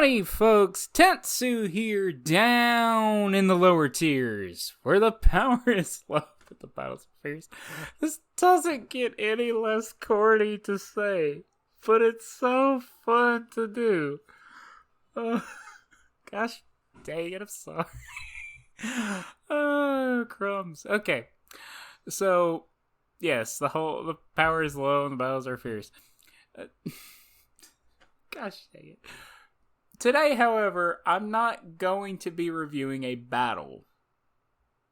Howdy, folks. Tetsu here, down in the lower tiers, where the power is low but the battle's fierce. This doesn't get any less corny to say, but it's so fun to do. Gosh dang it, I'm sorry. Oh, crumbs. Okay, so, yes, the power is low and the battles are fierce. Gosh dang it. Today, however, I'm not going to be reviewing a battle.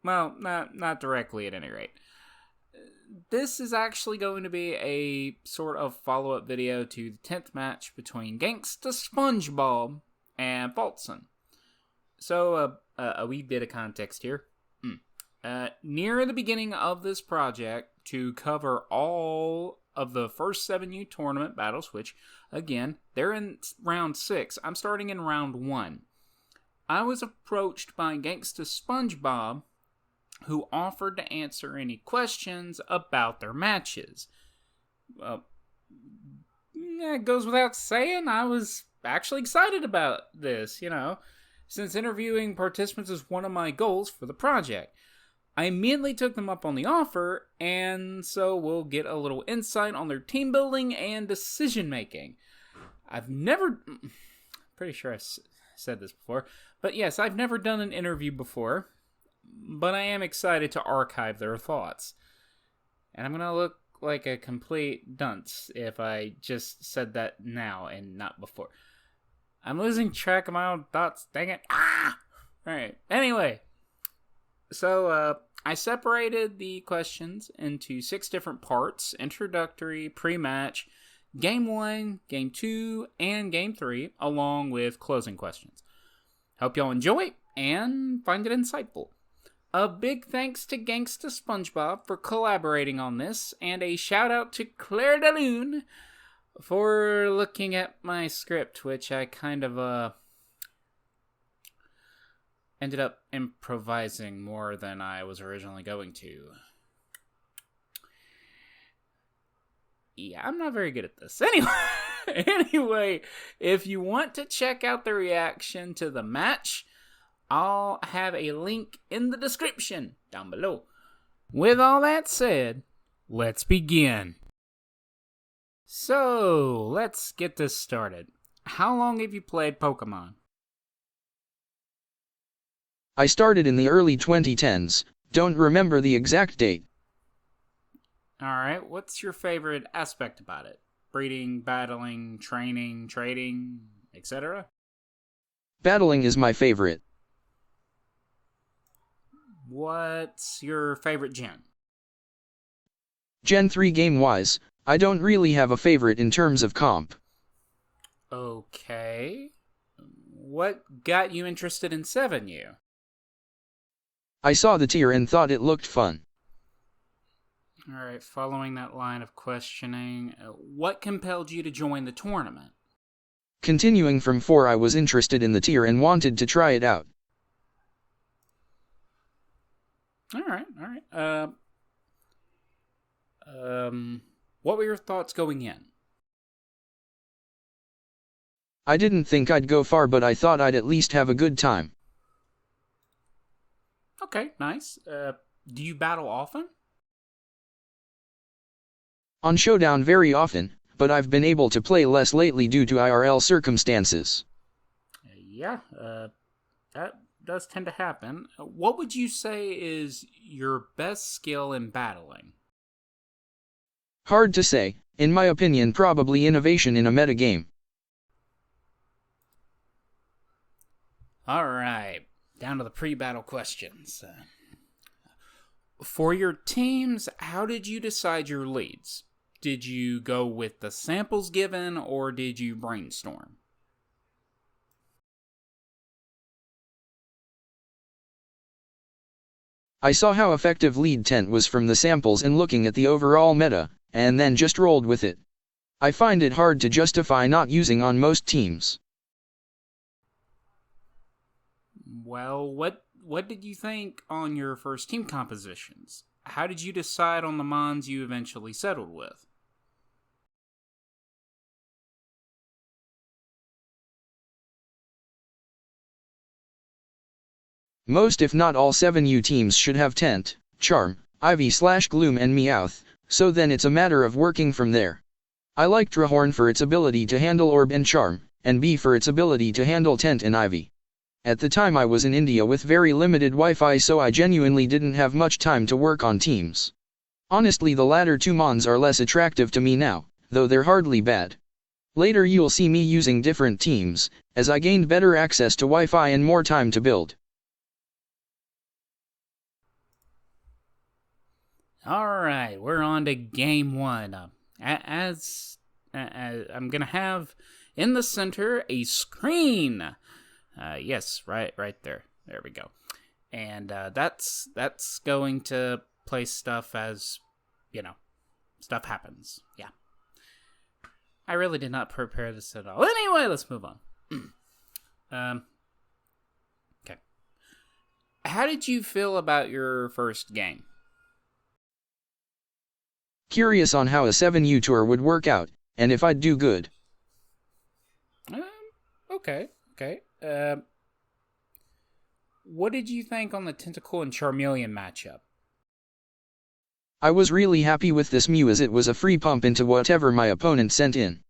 Well, not directly at any rate. This is actually going to be a sort of follow-up video to the 10th match between Gangsta Spongebob and Faltzen. So, a wee bit of context here. Near the beginning of this project, to cover all of the first 7U tournament battles, which, again, they're in round 6. I'm starting in round 1. I was approached by Gangsta Spongebob, who offered to answer any questions about their matches. It goes without saying, I was actually excited about this, since interviewing participants is one of my goals for the project. I immediately took them up on the offer, and so we'll get a little insight on their team building and decision making. Pretty sure I've said this before, but yes, I've never done an interview before, but I am excited to archive their thoughts. And I'm going to look like a complete dunce if I just said that now and not before. I'm losing track of my own thoughts, dang it. Alright, anyway. So, I separated the questions into 6 different parts: introductory, pre-match, game 1, game 2, and game 3, along with closing questions. Hope y'all enjoy and find it insightful. A big thanks to Gangsta Spongebob for collaborating on this, and a shout out to ClairDeLuna for looking at my script, which I kind of, ended up improvising more than I was originally going to. Yeah, I'm not very good at this. Anyway, if you want to check out the reaction to the match, I'll have a link in the description down below. With all that said, let's begin. So, let's get this started. How long have you played Pokemon? I started in the early 2010s, don't remember the exact date. Alright, what's your favorite aspect about it? Breeding, battling, training, trading, etc.? Battling is my favorite. What's your favorite gen? Gen 3 game-wise, I don't really have a favorite in terms of comp. Okay. What got you interested in 7U? I saw the tier and thought it looked fun. Alright, following that line of questioning, what compelled you to join the tournament? Continuing from 4, I was interested in the tier and wanted to try it out. Alright. What were your thoughts going in? I didn't think I'd go far, but I thought I'd at least have a good time. Okay, nice. Do you battle often? On Showdown very often, but I've been able to play less lately due to IRL circumstances. Yeah, that does tend to happen. What would you say is your best skill in battling? Hard to say. In my opinion, probably innovation in a metagame. Alright, down to the pre-battle questions. For your teams, how did you decide your leads? Did you go with the samples given, or did you brainstorm? I saw how effective lead tent was from the samples and looking at the overall meta, and then just rolled with it. I find it hard to justify not using on most teams. Well, what did you think on your first team compositions? How did you decide on the mons you eventually settled with? Most if not all 7U teams should have Tent, Charm, Ivy/Gloom and Meowth, so then it's a matter of working from there. I liked Rhyhorn for its ability to handle Orb and Charm, and B for its ability to handle Tent and Ivy. At the time I was in India with very limited Wi-Fi, so I genuinely didn't have much time to work on teams. Honestly, the latter two mons are less attractive to me now, though they're hardly bad. Later you'll see me using different teams, as I gained better access to Wi-Fi and more time to build. Alright, we're on to game one. As I'm gonna have in the center a screen. Yes, right there. There we go. And that's going to place stuff as, stuff happens. Yeah. I really did not prepare this at all. Anyway, let's move on. Okay. How did you feel about your first game? Curious on how a 7U tour would work out, and if I'd do good. Okay. What did you think on the Tentacle and Charmeleon matchup? I was really happy with this Mew as it was a free pump into whatever my opponent sent in.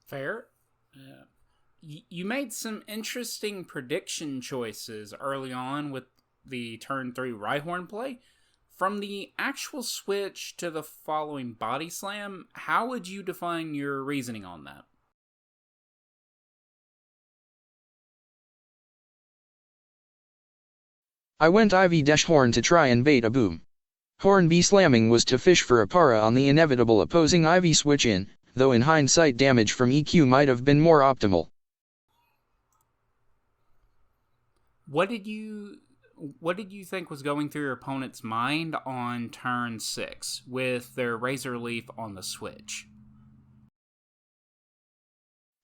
Fair. You made some interesting prediction choices early on with the turn 3 Rhyhorn play. From the actual switch to the following Body Slam, how would you define your reasoning on that? I went Ivy-Horn to try and bait a boom. Horn B slamming was to fish for a para on the inevitable opposing Ivy switch in, though in hindsight damage from EQ might have been more optimal. What did you think was going through your opponent's mind on turn 6 with their Razor Leaf on the switch?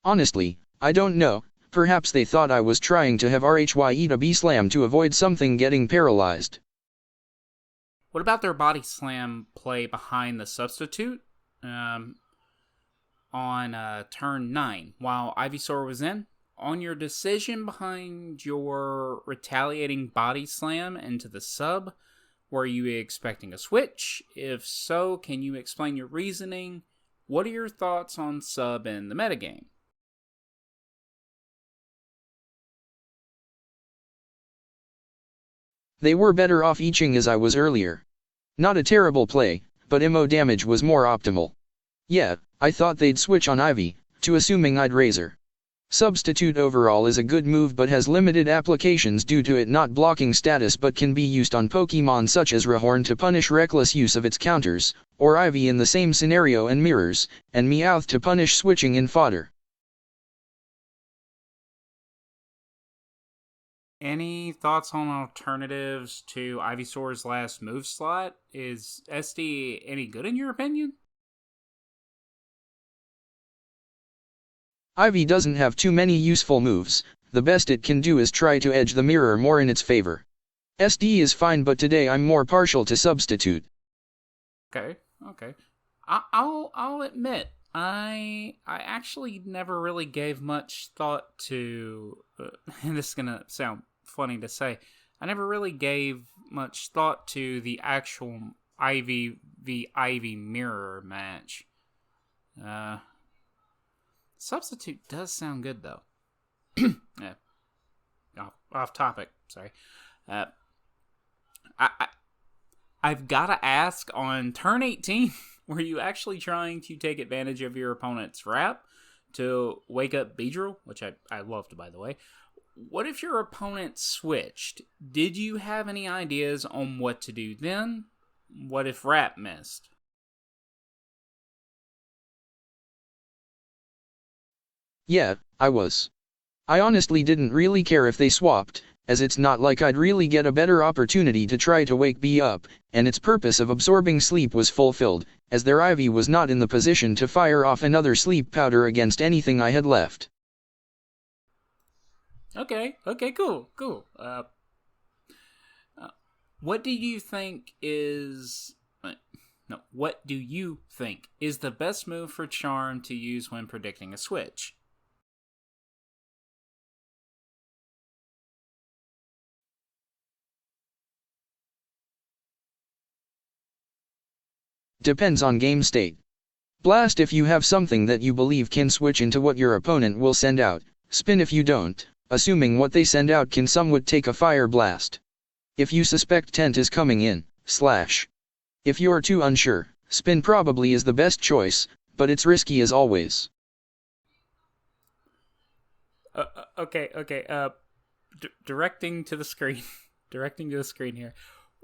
Honestly, I don't know. Perhaps they thought I was trying to have RHYE to B slam to avoid something getting paralyzed. What about their Body Slam play behind the Substitute on turn 9 while Ivysaur was in? On your decision behind your retaliating Body Slam into the sub, were you expecting a switch? If so, can you explain your reasoning? What are your thoughts on sub in the metagame? They were better off eaching as I was earlier. Not a terrible play, but MO damage was more optimal. Yeah, I thought they'd switch on Ivy, to assuming I'd Razor. Substitute overall is a good move but has limited applications due to it not blocking status, but can be used on Pokemon such as Rhyhorn to punish reckless use of its counters, or Ivy in the same scenario and mirrors, and Meowth to punish switching in fodder. Any thoughts on alternatives to Ivysaur's last move slot? Is SD any good in your opinion? Ivy doesn't have too many useful moves. The best it can do is try to edge the mirror more in its favor. SD is fine, but today I'm more partial to Substitute. Okay. I'll admit, I actually never really gave much thought to, and this is gonna sound funny to say, I never really gave much thought to the actual Ivy v Ivy mirror match. Substitute does sound good though. Yeah. Off topic, sorry. I've gotta ask, on turn 18, were you actually trying to take advantage of your opponent's wrap to wake up Beedrill, which I loved, by the way? What if your opponent switched? Did you have any ideas on what to do then? What if wrap missed? Yeah, I was. I honestly didn't really care if they swapped, as it's not like I'd really get a better opportunity to try to wake B up, and its purpose of absorbing sleep was fulfilled, as their Ivy was not in the position to fire off another sleep powder against anything I had left. Okay, cool. What do you think is... No, what do you think is the best move for Charm to use when predicting a switch? depends on game state. Blast if you have something that you believe can switch into what your opponent will send out, spin if you don't, assuming what they send out can somewhat take a fire blast. If you suspect tent is coming in, slash. If you're too unsure, spin probably is the best choice, but it's risky as always. Okay. Directing to the screen. Directing to the screen here.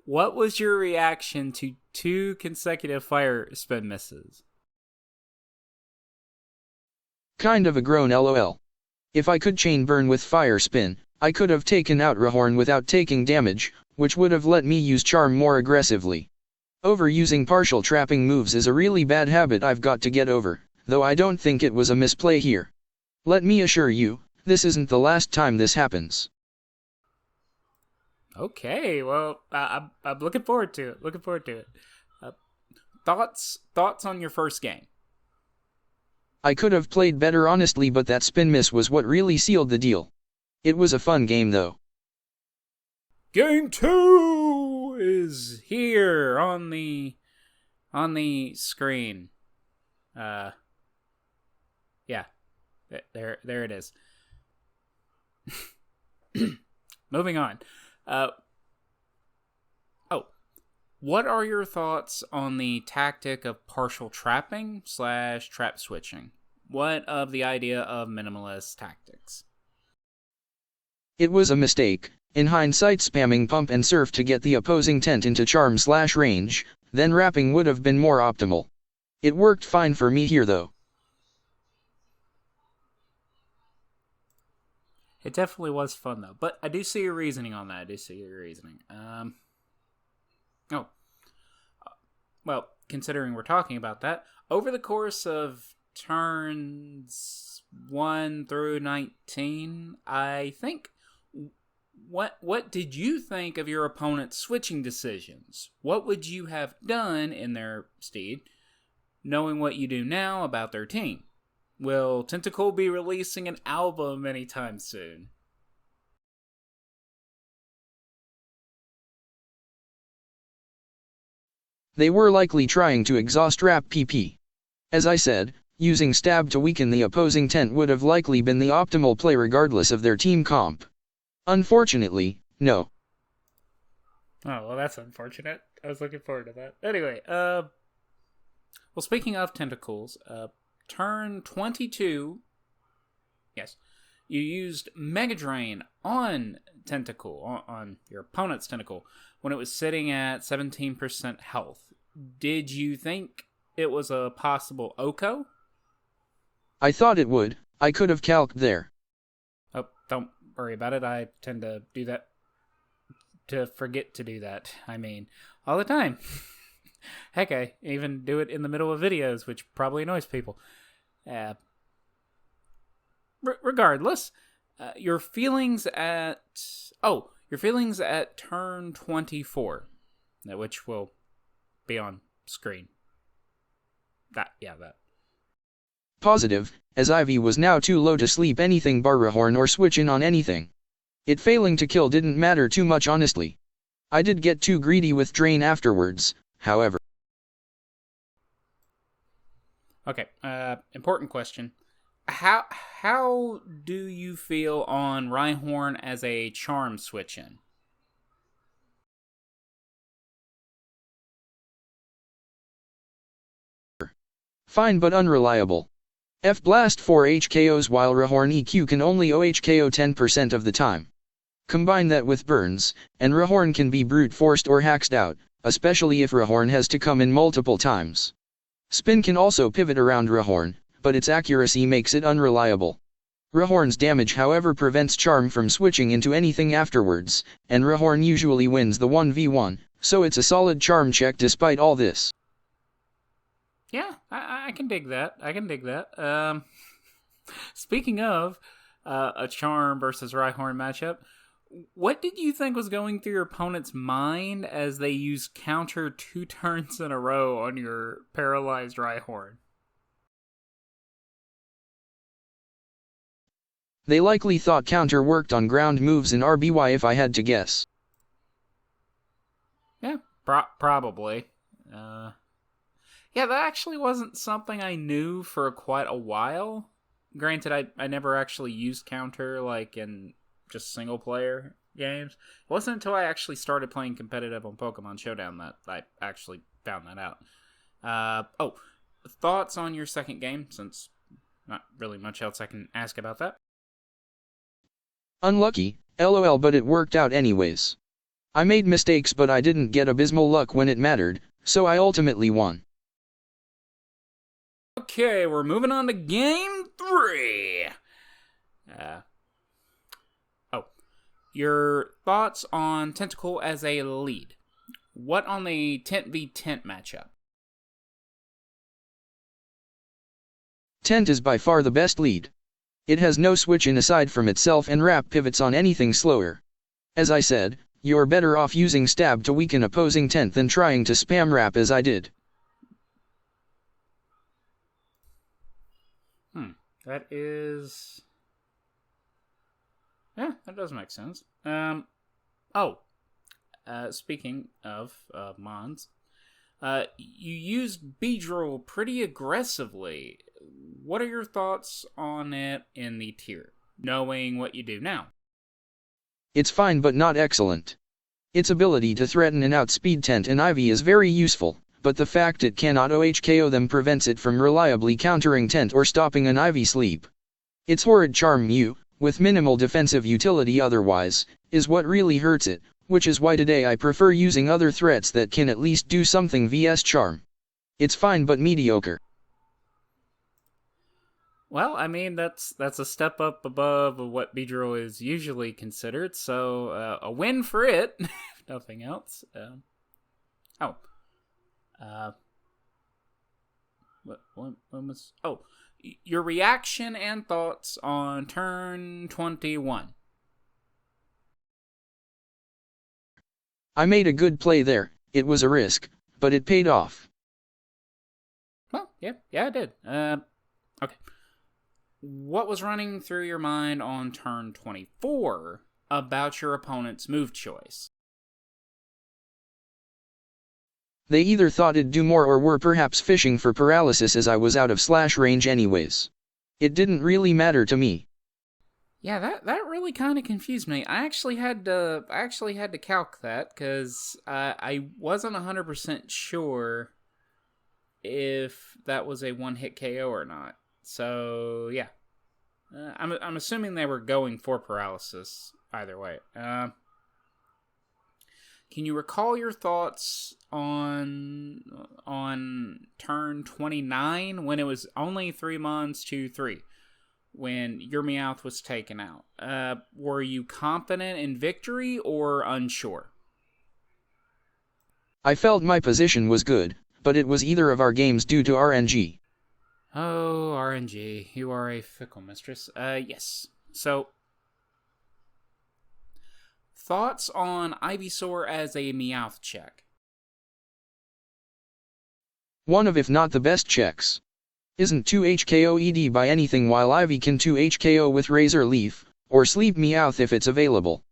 What was your reaction to 2 consecutive fire spin misses? Kind of a groan LOL. If I could chain burn with fire spin, I could have taken out Rahorn without taking damage, which would have let me use charm more aggressively. Overusing partial trapping moves is a really bad habit I've got to get over, though I don't think it was a misplay here. Let me assure you, this isn't the last time this happens. Okay, well, I'm looking forward to it. Thoughts on your first game? I could have played better honestly, but that spin miss was what really sealed the deal. It was a fun game though. Game 2 is here on the screen. Yeah. There it is. Moving on. What are your thoughts on the tactic of partial trapping / trap switching? What of the idea of minimalist tactics? It was a mistake. In hindsight, spamming pump and surf to get the opposing tent into charm / range, then wrapping would have been more optimal. It worked fine for me here though. It definitely was fun though, but I do see your reasoning on that. Well, considering we're talking about that, over the course of turns 1 through 19, I think, what did you think of your opponent's switching decisions? What would you have done in their stead, knowing what you do now about their team? Will Tentacle be releasing an album anytime soon? They were likely trying to exhaust wrap PP. As I said, using stab to weaken the opposing tent would have likely been the optimal play regardless of their team comp. Unfortunately, no. Oh, well, that's unfortunate. I was looking forward to that. Anyway, well, speaking of tentacles, turn 22, yes, you used Mega Drain on Tentacle, on your opponent's Tentacle, when it was sitting at 17% health. Did you think it was a possible OHKO? I thought it would. I could have calced there. Oh, don't worry about it. I tend to do that. To forget to do that. I mean, all the time. Heck, I even do it in the middle of videos, which probably annoys people. Regardless, your feelings at turn 24, which will be on screen. That. Positive, as Ivy was now too low to sleep anything Barrahorn or switch in on anything. It failing to kill didn't matter too much honestly. I did get too greedy with Drain afterwards, however. Okay, important question. How do you feel on Rhyhorn as a charm switch-in? Fine but unreliable. F-Blast 4 HKOs while Rhyhorn EQ can only OHKO 10% of the time. Combine that with burns, and Rhyhorn can be brute forced or hacked out, especially if Rhyhorn has to come in multiple times. Spin can also pivot around Rhyhorn, but its accuracy makes it unreliable. Rhyhorn's damage however prevents charm from switching into anything afterwards, and Rhyhorn usually wins the 1v1, so it's a solid charm check despite all this. Yeah, I can dig that. Speaking of a charm versus Rhyhorn matchup, what did you think was going through your opponent's mind as they used counter 2 turns in a row on your paralyzed Rhyhorn? They likely thought counter worked on ground moves in RBY if I had to guess. Yeah, probably. Yeah, that actually wasn't something I knew for quite a while. Granted, I never actually used counter, like, in just single-player games. It wasn't until I actually started playing competitive on Pokemon Showdown that I actually found that out. Thoughts on your second game, since not really much else I can ask about that. Unlucky, lol, but it worked out anyways. I made mistakes, but I didn't get abysmal luck when it mattered, so I ultimately won. Okay, we're moving on to game 3. Your thoughts on Tentacle as a lead. What on the Tent v Tent matchup? Tent is by far the best lead. It has no switch in aside from itself and wrap pivots on anything slower. As I said, you're better off using stab to weaken opposing Tent than trying to spam wrap as I did. That is... Yeah, that does make sense. Speaking of Mons, you used Beedrill pretty aggressively. What are your thoughts on it in the tier, knowing what you do now? It's fine but not excellent. Its ability to threaten and outspeed Tent and Ivy is very useful, but the fact it cannot OHKO them prevents it from reliably countering Tent or stopping an Ivy sleep. Its horrid Charm Mew, with minimal defensive utility otherwise, is what really hurts it, which is why today I prefer using other threats that can at least do something vs Charm. It's fine but mediocre. Well, I mean, that's a step up above what Beedrill is usually considered, so a win for it, if nothing else. Your reaction and thoughts on turn 21. I made a good play there. It was a risk, but it paid off. Well, yeah, it did. Okay. What was running through your mind on turn 24 about your opponent's move choice? They either thought it'd do more or were perhaps fishing for paralysis as I was out of slash range anyways. It didn't really matter to me. Yeah, that really kind of confused me. I actually had to calc that because I wasn't 100% sure if that was a one-hit KO or not. So yeah, I'm assuming they were going for paralysis either way. Can you recall your thoughts on turn 29 when it was only 3 Mons to 3, when your Meowth was taken out? Were you confident in victory or unsure? I felt my position was good, but it was either of our games due to RNG. Oh, RNG, you are a fickle mistress. Yes. So, thoughts on Ivysaur as a Meowth check? One of if not the best checks. Isn't 2 HKO ED by anything while Ivy can 2 HKO with Razor Leaf, or Sleep Meowth if it's available.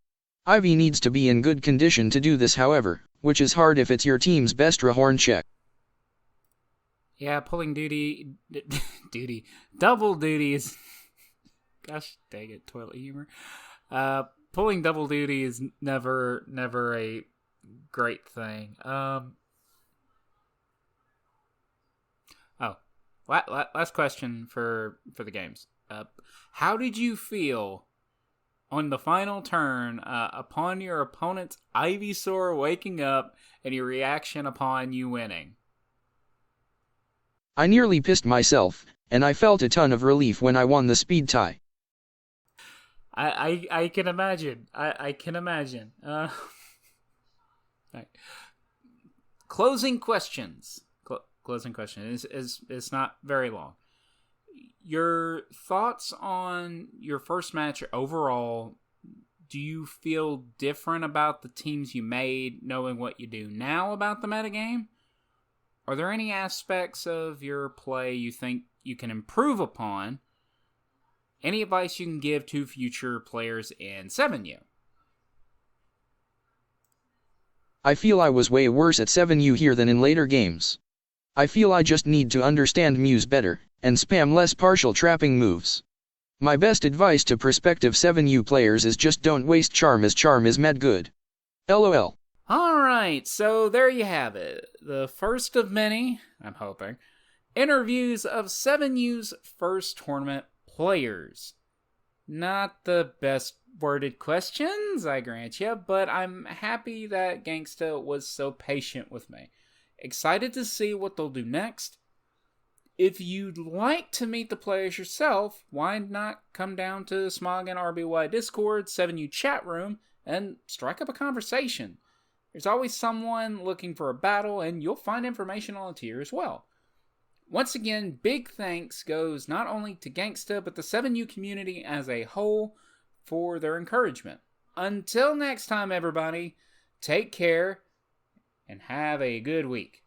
Ivy needs to be in good condition to do this however, which is hard if it's your team's best Rehorn check. Yeah, pulling double duty is... Gosh dang it, toilet humor. Pulling double duty is never a great thing. Last question for the games. How did you feel on the final turn upon your opponent's Ivysaur waking up and your reaction upon you winning? I nearly pissed myself, and I felt a ton of relief when I won the speed tie. I can imagine. I can imagine. Right. Closing questions. Closing question is not very long. Your thoughts on your first match overall? Do you feel different about the teams you made, knowing what you do now about the metagame? Are there any aspects of your play you think you can improve upon? Any advice you can give to future players in 7U? I feel I was way worse at 7U here than in later games. I feel I just need to understand Muse better, and spam less partial trapping moves. My best advice to prospective 7U players is just don't waste charm, as charm is mad good. LOL. Alright, so there you have it. The first of many, I'm hoping, interviews of 7U's first tournament players. Not the best worded questions, I grant you, but I'm happy that Gangsta was so patient with me. Excited to see what they'll do next. If you'd like to meet the players yourself, why not come down to Smogon RBY Discord, 7U chat room, and strike up a conversation. There's always someone looking for a battle, and you'll find information on the tier as well. Once again, big thanks goes not only to Gangsta, but the 7U community as a whole for their encouragement. Until next time, everybody, take care and have a good week.